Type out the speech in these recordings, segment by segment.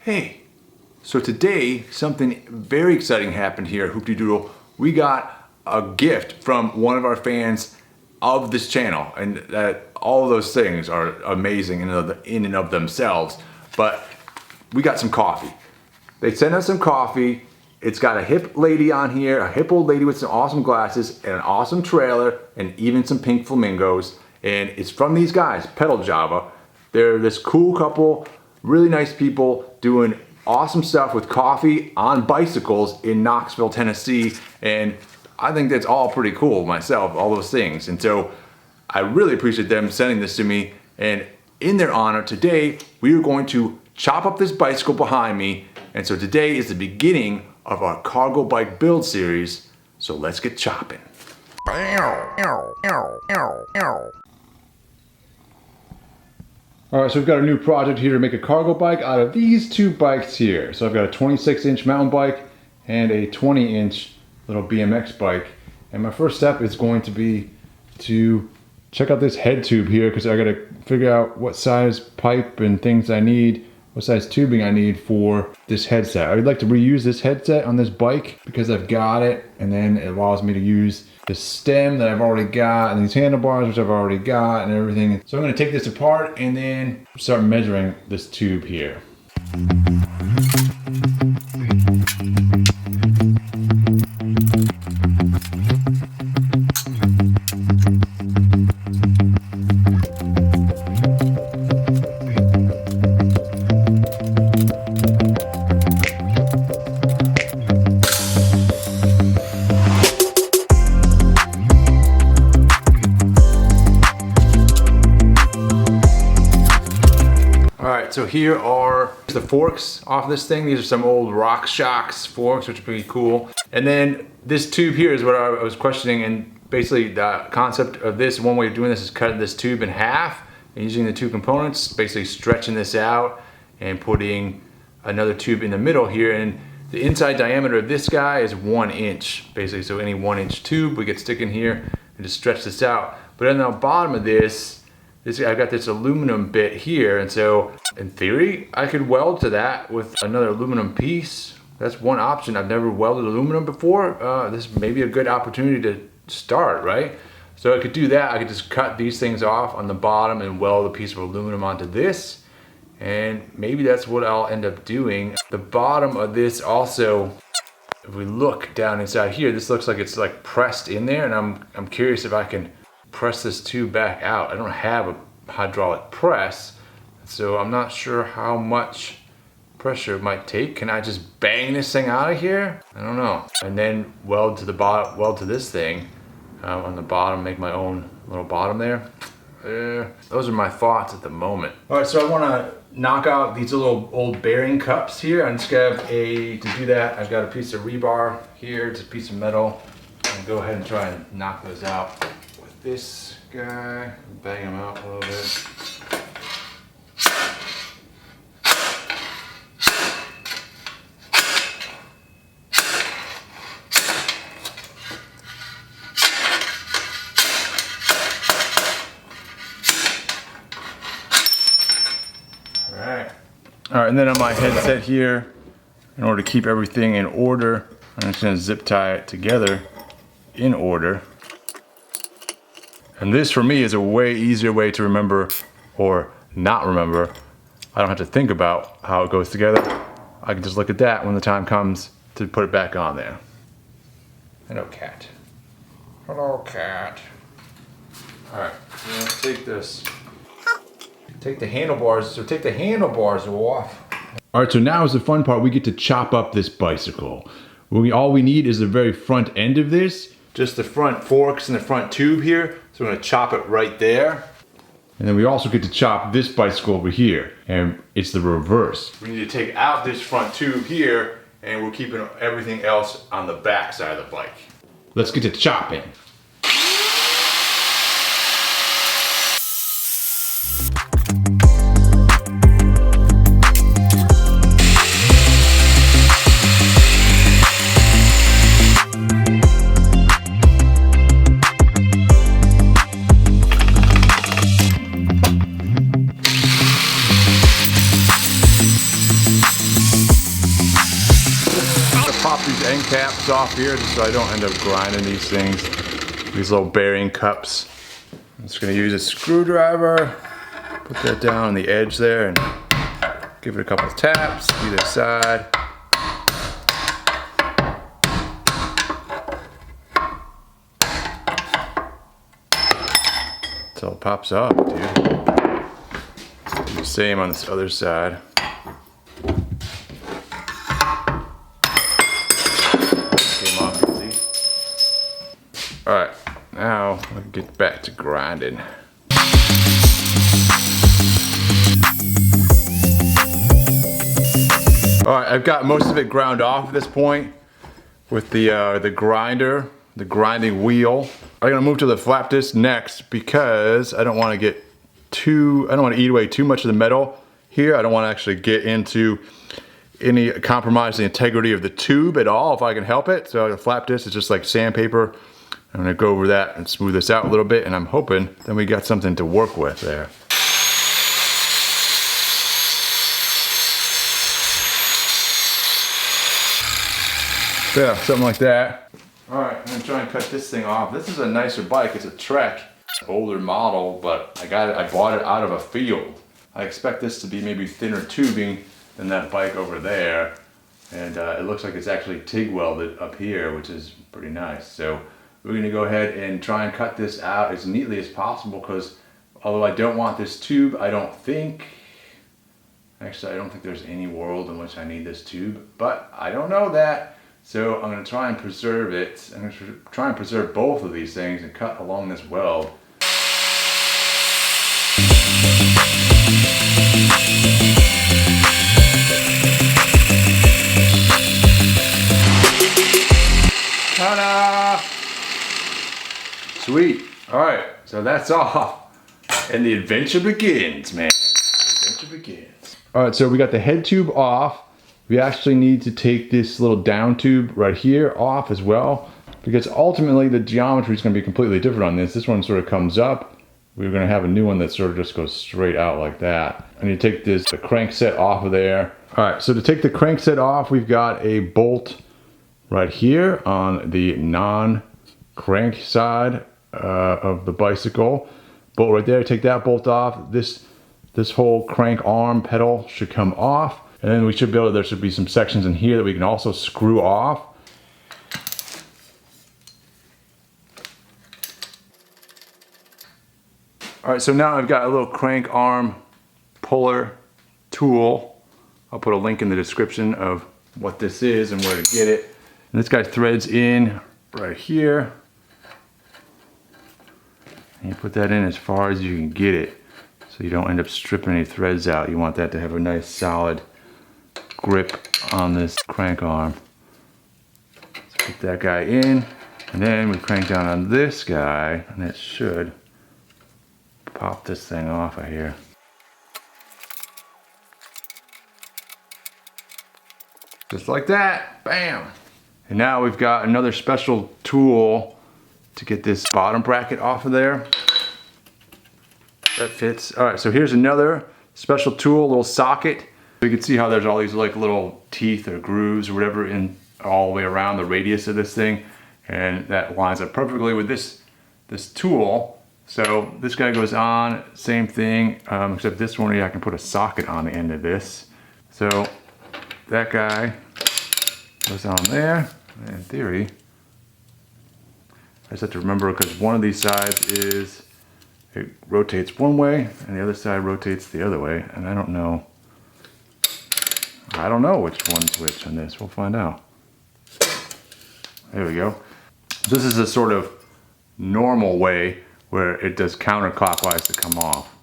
Hey, so today something very exciting happened here at Hoop-De-Doodle. We got a gift from one of our fans of this channel, and all of those things are amazing in and of themselves, but we got some coffee. They sent us some coffee. It's got a hip lady on here, a hip old lady with some awesome glasses and an awesome trailer and even some pink flamingos, and it's from these guys, Pedal Java. They're this cool couple, really nice people doing awesome stuff with coffee on bicycles in Knoxville, Tennessee, and I think that's all pretty cool myself, all those things. And so I really appreciate them sending this to me, and in their honor today we are going to chop up this bicycle behind me. And so today is the beginning of our cargo bike build series, so let's get chopping. Alright, so we've got a new project here to make a cargo bike out of these two bikes here. So I've got a 26-inch mountain bike and a 20-inch little BMX bike. And my first step is going to be to check out this head tube here, because I gotta figure out what size pipe and things I need, what size tubing I need for this headset. I would like to reuse this headset on this bike because I've got it, and then it allows me to use the stem that I've already got and these handlebars which I've already got and everything. So I'm going to take this apart and then start measuring this tube here. So here are the forks off this thing. These are some old Rock Shocks forks, which are pretty cool. And then this tube here is what I was questioning, and basically the concept of this, one way of doing this is cutting this tube in half and using the two components, basically stretching this out and putting another tube in the middle here. And the inside diameter of this guy is 1 inch, basically. So any 1 inch tube we could stick in here and just stretch this out. But on the bottom of this, I've got this aluminum bit here, and so in theory I could weld to that with another aluminum piece. That's one option. I've never welded aluminum before. This may be a good opportunity to start, right? So I could do that. I could just cut these things off on the bottom and weld a piece of aluminum onto this, and maybe that's what I'll end up doing. The bottom of this also, if we look down inside here, this looks like it's like pressed in there, and I'm curious if I can press this tube back out. I don't have a hydraulic press, so I'm not sure how much pressure it might take. Can I just bang this thing out of here? I don't know. And then weld to the bottom, weld to this thing on the bottom, make my own little bottom there. Those are my thoughts at the moment. All right, so I want to knock out these little old bearing cups here. I'm just gonna have to do that, I've got a piece of rebar here, it's a piece of metal. I'll go ahead and try and knock those out. This guy, bang him out a little bit. All right, and then on my headset here, in order to keep everything in order, I'm just gonna zip tie it together in order. And this for me is a way easier way to remember or not remember. I don't have to think about how it goes together. I can just look at that when the time comes to put it back on there. Hello, cat. Hello, cat. All right, so let's take this. Take the handlebars off. All right, so now is the fun part. We get to chop up this bicycle. All we need is the very front end of this. Just the front forks and the front tube here. So we're gonna chop it right there. And then we also get to chop this bicycle over here, and it's the reverse. We need to take out this front tube here, and we're keeping everything else on the back side of the bike. Let's get to chopping. Pop these end caps off here just so I don't end up grinding these things. These little bearing cups. I'm just gonna use a screwdriver, put that down on the edge there and give it a couple of taps either side. Until it pops off, dude. Do the same on this other side. Alright, now we can get back to grinding. Alright, I've got most of it ground off at this point with the grinder, the grinding wheel. I'm gonna move to the flap disc next because I don't want to eat away too much of the metal here. I don't want to actually get into any compromise the integrity of the tube at all if I can help it. So the flap disc is just like sandpaper. I'm gonna go over that and smooth this out a little bit, and I'm hoping then we got something to work with there. Yeah, something like that. All right, I'm gonna try and cut this thing off. This is a nicer bike, it's a Trek. Older model, but I bought it out of a field. I expect this to be maybe thinner tubing than that bike over there. And it looks like it's actually TIG welded up here, which is pretty nice. So we're gonna go ahead and try and cut this out as neatly as possible because although I don't want this tube, I don't think there's any world in which I need this tube, but I don't know that. So I'm gonna try and preserve it. I'm gonna try and preserve both of these things and cut along this weld. Ta-da! Sweet. All right, so that's off. And the adventure begins, man. The adventure begins. All right, so we got the head tube off. We actually need to take this little down tube right here off as well, because ultimately the geometry is going to be completely different on this. This one sort of comes up. We're going to have a new one that sort of just goes straight out like that. I need to take the crankset off of there. All right, so to take the crankset off, we've got a bolt right here on the non-crank side of the bicycle. Bolt right there, take that bolt off. This whole crank arm pedal should come off. And then we should be able to, there should be some sections in here that we can also screw off. All right, so now I've got a little crank arm puller tool. I'll put a link in the description of what this is and where to get it. And this guy threads in right here. And you put that in as far as you can get it, so you don't end up stripping any threads out. You want that to have a nice solid grip on this crank arm. Let's put that guy in, and then we crank down on this guy, and it should pop this thing off of here. Just like that, bam! And now we've got another special tool to get this bottom bracket off of there. That fits. All right, so here's another special tool, a little socket. You can see how there's all these like little teeth or grooves or whatever in all the way around the radius of this thing, and that lines up perfectly with this tool. So this guy goes on, same thing, except this one here I can put a socket on the end of this. So that guy goes on there. In theory, I just have to remember, because one of these sides it rotates one way and the other side rotates the other way, and I don't know which one's which on this. We'll find out. There we go. This is a sort of normal way where it does counterclockwise to come off.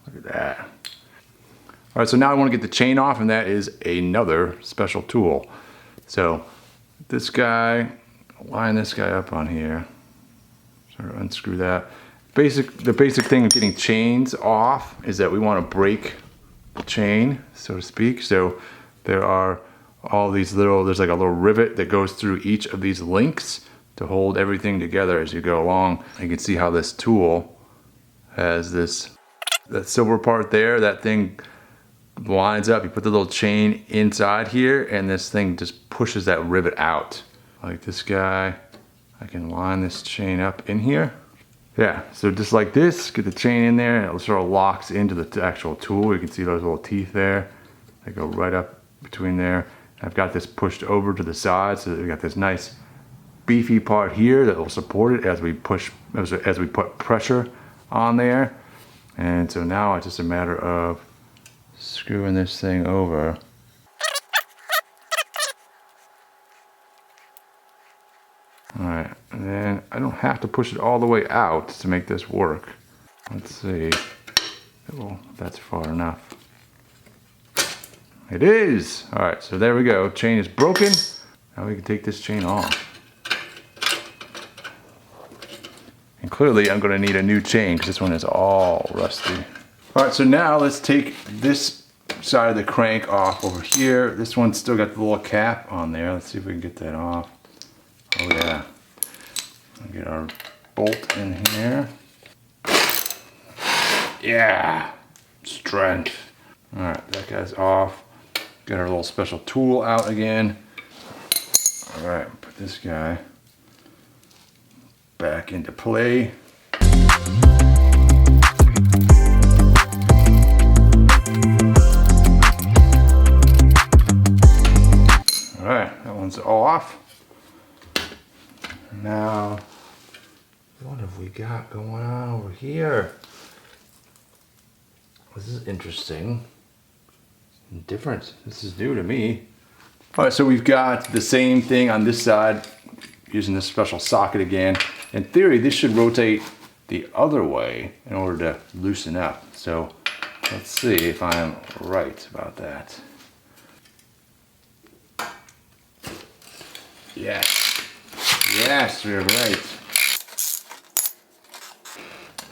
Look at that. All right, so now I want to get the chain off, and that is another special tool. So this guy, line this guy up on here. Sort of unscrew that. The basic thing of getting chains off is that we want to break the chain, so to speak. So there are all these there's like a little rivet that goes through each of these links to hold everything together as you go along. You can see how this tool has this That silver part there, that thing lines up. You put the little chain inside here and this thing just pushes that rivet out. Like this guy, I can line this chain up in here. Yeah, so just like this, get the chain in there and it sort of locks into the actual tool. You can see those little teeth there. They go right up between there. I've got this pushed over to the side so that we got this nice beefy part here that will support it as we push, as we put pressure on there. And so now it's just a matter of screwing this thing over. Alright, and then I don't have to push it all the way out to make this work. Let's see. Oh, that's far enough. It is! Alright, so there we go. Chain is broken. Now we can take this chain off. And clearly I'm going to need a new chain because this one is all rusty. Alright, so now let's take this side of the crank off over here. This one's still got the little cap on there. Let's see if we can get that off. Oh yeah. We'll get our bolt in here. Yeah! Strength. Alright, that guy's off. Got our little special tool out again. Alright, put this guy back into play. Alright, that one's off. Now, what have we got going on over here? This is interesting. Different. This is new to me. Alright, so we've got the same thing on this side using this special socket again. In theory, this should rotate the other way in order to loosen up. So let's see if I'm right about that. Yes. Yes, we're right.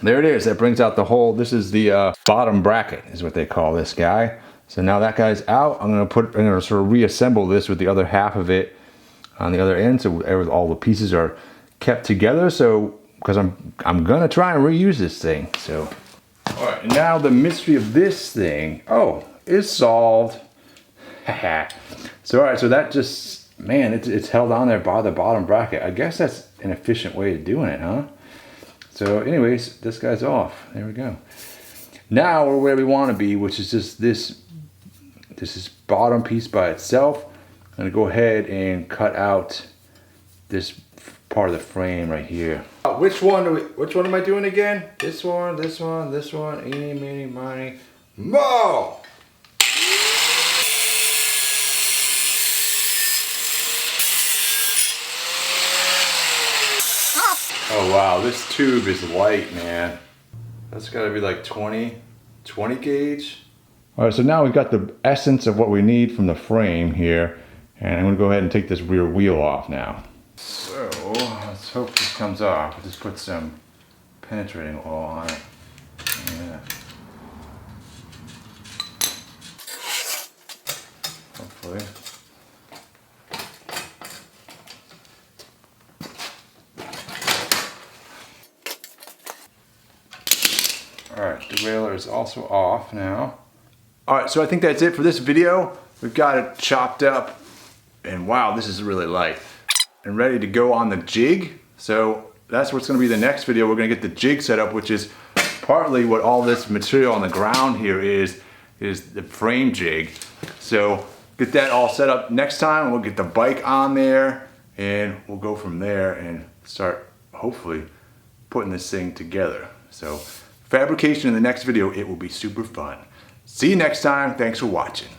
There it is. That brings out the whole, this is the bottom bracket is what they call this guy. So now that guy's out. I'm gonna sort of reassemble this with the other half of it on the other end, so all the pieces are kept together. So because I'm gonna try and reuse this thing. So all right, now the mystery of this thing, is solved. So all right, so that just, man, it's held on there by the bottom bracket. I guess that's an efficient way of doing it, huh? So anyways, this guy's off. There we go. Now we're where we want to be, which is just this is bottom piece by itself. I'm gonna go ahead and cut out this part of the frame right here. Which one am I doing again? This one, this one, this one. Eeny, meeny, miny, mo! Oh wow, this tube is light, man. That's gotta be like 20 gauge. All right, so now we've got the essence of what we need from the frame here. And I'm gonna go ahead and take this rear wheel off now. So, let's hope this comes off. I'll just put some penetrating oil on it. Yeah. Hopefully. All right, the derailleur is also off now. All right, so I think that's it for this video. We've got it chopped up, and wow, this is really light. And ready to go on the jig. So that's what's gonna be the next video. We're gonna get the jig set up, which is partly what all this material on the ground here is the frame jig. So get that all set up next time. We'll get the bike on there, and we'll go from there and start, hopefully, putting this thing together. So fabrication in the next video, it will be super fun. See you next time. Thanks for watching.